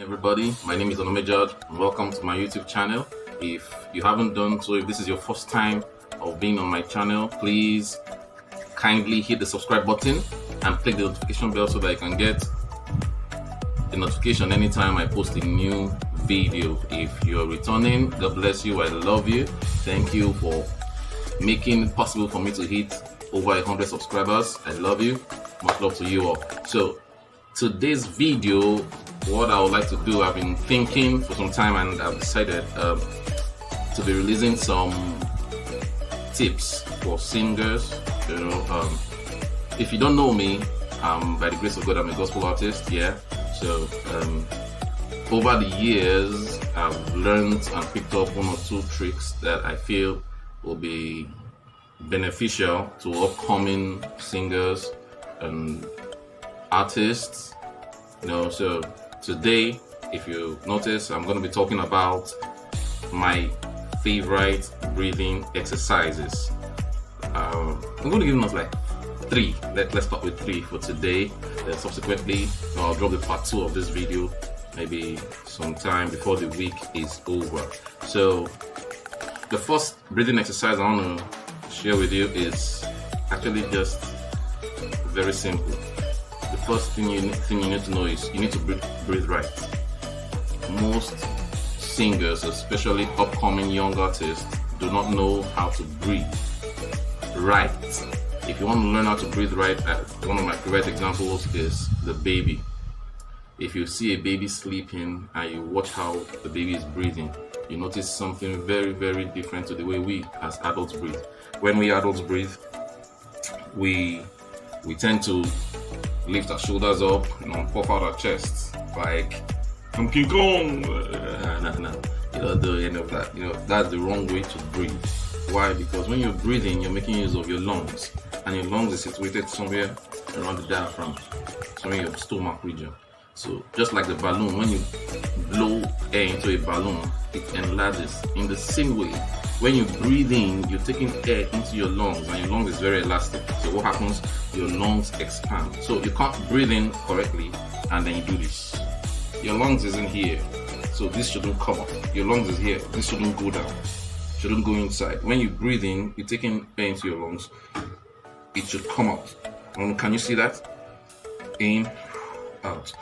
Everybody, my name is Judge and welcome to my YouTube channel. If you haven't done so, if this is your first time of being on my channel, please kindly hit the subscribe button and click the notification bell so that you can get the notification anytime I post a new video. If you're returning, God bless you, I love you. Thank you for making it possible for me to hit over 100 subscribers. I love you. Much love to you all. So today's video, what I would like to do, I've been thinking for some time and I've decided to be releasing some tips for singers. If you don't know me, by the grace of God, I'm a gospel artist. So over the years, I've learned and picked up one or two tricks that I feel will be beneficial to upcoming singers and artists. So today, if you notice, I'm going to be talking about my favorite breathing exercises. I'm going to give them like 3. Let's start with 3 for today. Then subsequently, I'll drop the part 2 of this video maybe sometime before the week is over. So the first breathing exercise I want to share with you is actually just very simple. The first thing you need to know is you need to breathe right. Most singers, especially upcoming young artists, do not know how to breathe right. If you want to learn how to breathe right, one of my favorite examples is the baby. If you see a baby sleeping and you watch how the baby is breathing, you notice something very, very different to the way we as adults breathe. When we adults breathe, we tend to lift our shoulders up, puff out our chests like I'm King Kong. No. You don't do any of that. That's the wrong way to breathe. Why? Because when you're breathing, you're making use of your lungs, and your lungs is situated somewhere around the diaphragm, somewhere in your stomach region. So just like the balloon, when you blow air into a balloon, it enlarges. In the same way, when you breathe in, you're taking air into your lungs, and your lungs is very elastic. So what happens? Your lungs expand. So you can't breathe in correctly and then you do this. Your lungs isn't here, so this shouldn't come up. Your lungs is here, this shouldn't go down, shouldn't go inside. When you breathe in, you're taking air into your lungs, it should come out. Can you see that? In, out,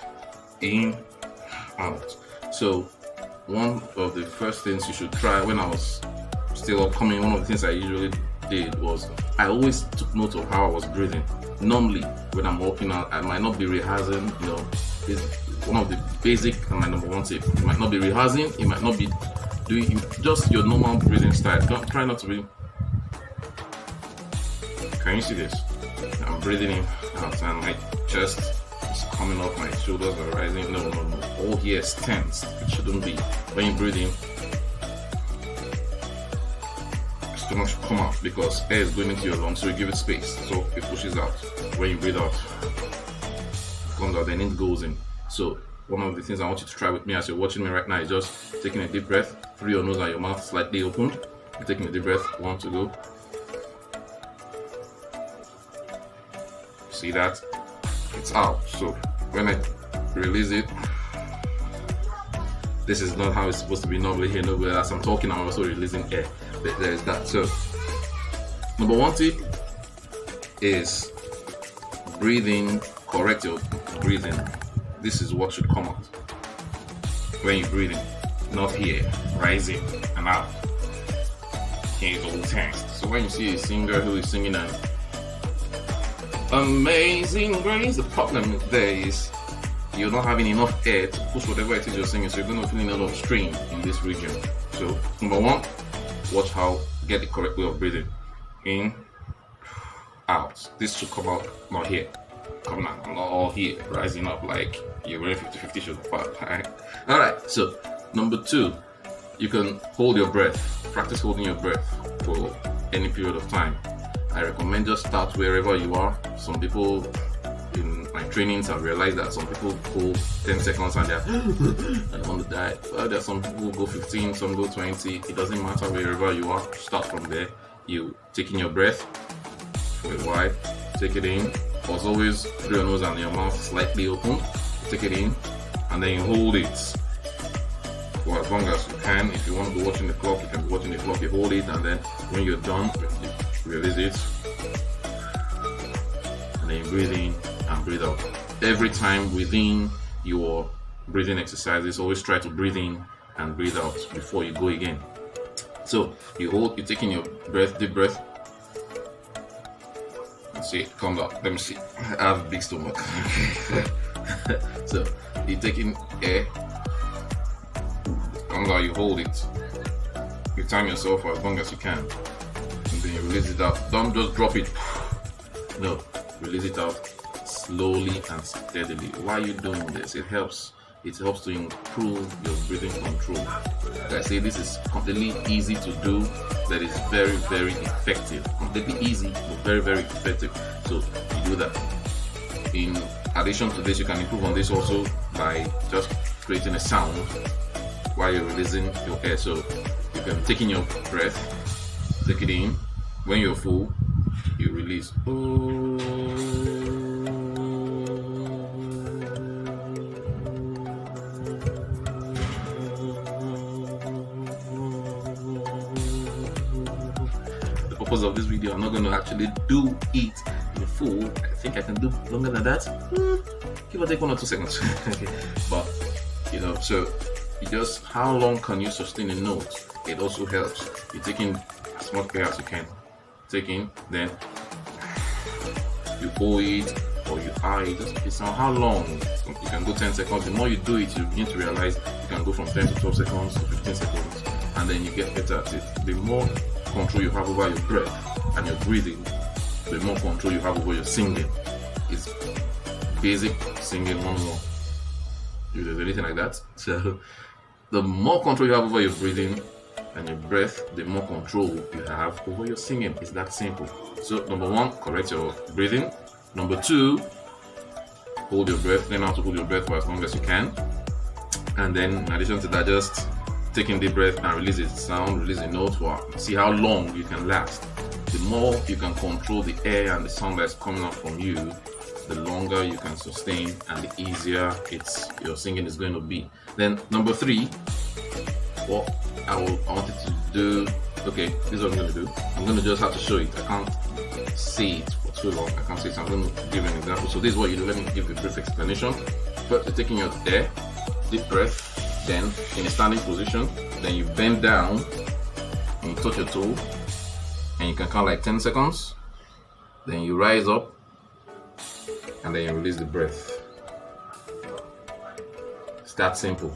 in, out. So one of the first things you should try, when I was still upcoming, one of the things I usually did was I always took note of how I was breathing. Normally, when I'm walking out, I might not be rehearsing. It's one of the basic and my number one tip. You might not be rehearsing. You might not be doing just your normal breathing style. Try not to be. Can you see this? I'm breathing in, out, and my chest is coming up. My shoulders are rising. No. All here is tense. It shouldn't be. When you breathe in, stomach should come out because air is going into your lungs, so you give it space, so it pushes out. When you breathe out, it comes out, then it goes in. So one of the things I want you to try with me as you're watching me right now is just taking a deep breath through your nose and your mouth slightly opened. You're taking a deep breath. 1 to go. See that? It's out. So when I release it, this is not how it's supposed to be normally here. No, but as I'm talking, I'm also releasing air. There is that. So number 1 tip is breathing. Correct your breathing. This is what should come out when you're breathing, not here, rising and out. Here is all tensed. So when you see a singer who is singing an Amazing Grace, the problem there is you're not having enough air to push whatever it is you're singing, so you're going to feel a lot of strain in this region. So number 1, watch how get the correct way of breathing. In, out. This should come out, not here. Come out, not all here, rising up like you're wearing 50-50 shoulder pad. Alright, so number 2, you can hold your breath. Practice holding your breath for any period of time. I recommend just start wherever you are. Some people in my trainings have realized that some people hold 10 seconds and they're on the diet. Well, there are some people who go 15, some go 20. It doesn't matter wherever you are. Start from there. You taking your breath for a while. Take it in. As always, through your nose and your mouth slightly open. Take it in, and then you hold it for as long as you can. If you want to be watching the clock, you can be watching the clock. You hold it, and then when you're done, you release it, and then you breathe in and breathe out. Every time within your breathing exercises, always try to breathe in and breathe out before you go again. So you hold, you're taking your breath, deep breath. Let's see, it comes out. Let me see. I have a big stomach. So you're taking air, comes out, you hold it. You time yourself for as long as you can, and then you release it out. Don't just drop it. No, release it out slowly and steadily. Why are you doing this? It helps to improve your breathing control. Like I say, this is completely easy to do. That is very, very effective. Completely easy, but very, very effective. So you do that. In addition to this, you can improve on this also by just creating a sound while you're releasing your air. So you can take in your breath, take it in. When you're full, you release. Purpose of this video, I'm not going to actually do it in full. I think I can do longer than that, give or take 1 or 2 seconds. Okay. But so you just, how long can you sustain a note? It also helps. You're taking as much air as you can, taking, then you hold it, or you eye, just on how long. You can go 10 seconds. The more you do it, you begin to realize you can go from 10 to 12 seconds to 15 seconds, and then you get better at it. The more control you have over your breath and your breathing, the more control you have over your singing. It's basic singing 101. If there's anything like that. So the more control you have over your breathing and your breath, the more control you have over your singing. It's that simple. So number 1, correct your breathing. Number 2, hold your breath. Learn how to hold your breath for as long as you can. And then in addition to that, just taking deep breath and release a sound, release a note, for see how long you can last. The more you can control the air and the sound that's coming out from you, the longer you can sustain and the easier your singing is going to be. Then number 3, what I wanted to do, okay, this is what I'm going to do. I'm going to just have to show it. I can't say it for too long. I can't say it, so I'm going to give an example. So this is what you do. Let me give a brief explanation. First, you're taking your air, deep breath, then in a standing position, then you bend down and you touch your toe, and you can count like 10 seconds. Then you rise up, and then you release the breath. It's that simple,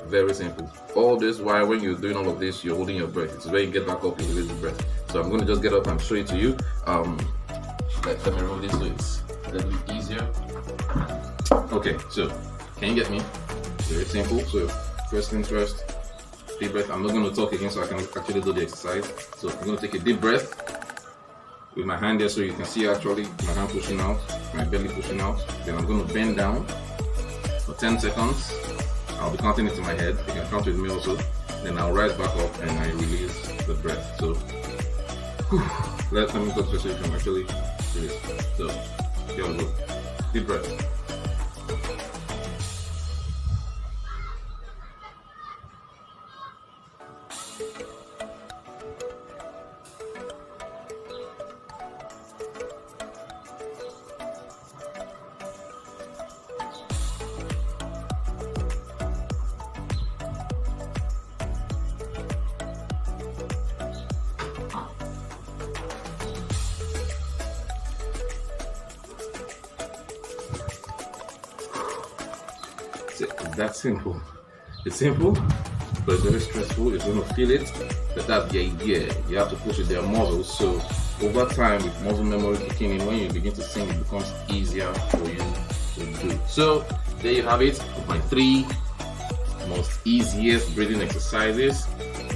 very simple. All this while when you're doing all of this, you're holding your breath. It's when you get back up, you release the breath. So I'm going to just get up and show it to you. Let me roll this so it's a little bit easier. Okay, so can you get me? Very simple. So first things first, deep breath. I'm not going to talk again so I can actually do the exercise. So I'm going to take a deep breath with my hand there so you can see actually my hand pushing out, my belly pushing out. Then I'm going to bend down for 10 seconds. I'll be counting it in my head. You can count with me also. Then I'll rise back up and I release the breath. So let me go so you can actually release. So here we go. Deep breath. It's that simple. It's simple, but it's very stressful. You're going to feel it, but that's the idea. You have to push it. There are muscles, so over time, with muscle memory kicking in, when you begin to sing, it becomes easier for you to do. So there you have it. My 3 most easiest breathing exercises,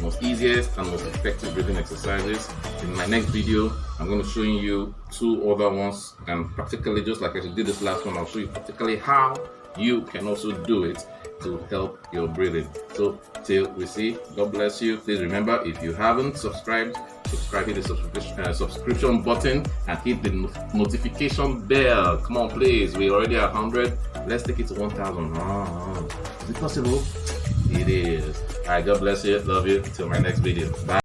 most easiest and most effective breathing exercises. In my next video, I'm going to show you 2 other ones, and practically just like I did this last one, I'll show you practically how you can also do it to help your breathing. So till we see, God bless you. Please remember, if you haven't subscribed subscribe, hit the subscription button, and hit the notification bell. Come on, please. We're already at 100. Let's take it to 1,000. Is it possible? It is. All right, God bless you. Love you. Until my next video. Bye.